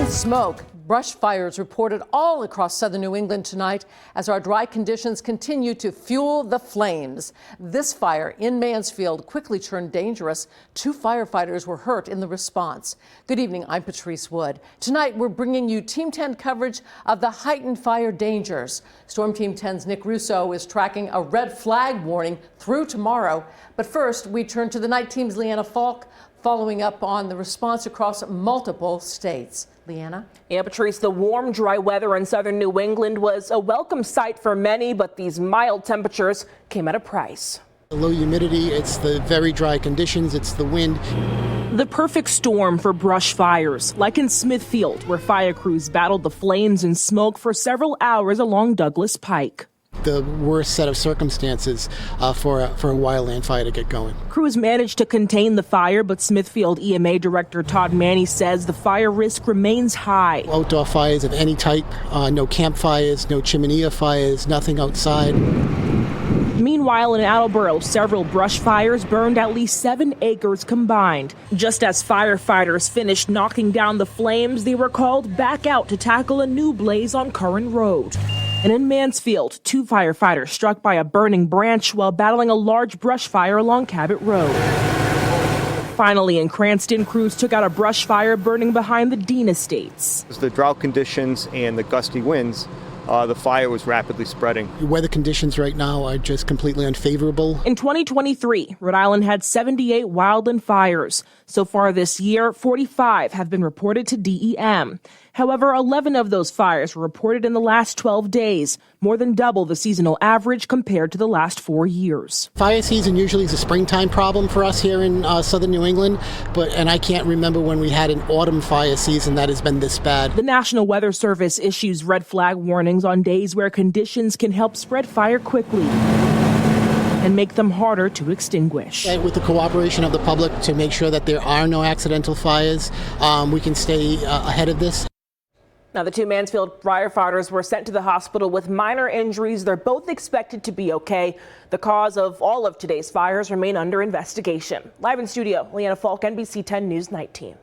With smoke, brush fires reported all across southern New England tonight as our dry conditions continue to fuel the flames. This fire in Mansfield quickly turned dangerous. 2 firefighters were hurt in the response. Good evening, I'm Patrice Wood. Tonight, we're bringing you Team 10 coverage of the heightened fire dangers. Storm Team 10's Nick Russo is tracking a red flag warning through tomorrow. But first, we turn to the night team's Leanna Falk, following up on the response across multiple states. Leanna? Yeah, Patrice, the warm, dry weather in southern New England was a welcome sight for many, but these mild temperatures came at a price. The low humidity, it's the very dry conditions, it's the wind. The perfect storm for brush fires, like in Smithfield, where fire crews battled the flames and smoke for several hours along Douglas Pike. The worst set of circumstances for a wildland fire to get going. Crews managed to contain the fire, but Smithfield EMA Director Todd Manny says the fire risk remains high. Outdoor fires of any type, no campfires, no chimney fires, nothing outside. Meanwhile, in Attleboro, several brush fires burned at least 7 acres combined. Just as firefighters finished knocking down the flames, they were called back out to tackle a new blaze on Curran Road. And in Mansfield, 2 firefighters struck by a burning branch while battling a large brush fire along Cabot Road. Finally, in Cranston, crews took out a brush fire burning behind the Dean Estates. The drought conditions and the gusty winds, the fire was rapidly spreading. The weather conditions right now are just completely unfavorable. In 2023, Rhode Island had 78 wildland fires. So far this year, 45 have been reported to DEM. However, 11 of those fires were reported in the last 12 days, more than double the seasonal average compared to the last 4 years. Fire season usually is a springtime problem for us here in southern New England, and I can't remember when we had an autumn fire season that has been this bad. The National Weather Service issues red flag warnings on days where conditions can help spread fire quickly and make them harder to extinguish. With the cooperation of the public to make sure that there are no accidental fires, we can stay ahead of this. Now, the 2 Mansfield firefighters were sent to the hospital with minor injuries. They're both expected to be okay. The cause of all of today's fires remain under investigation. Live in studio, Leanna Falk, NBC 10 News Night Team.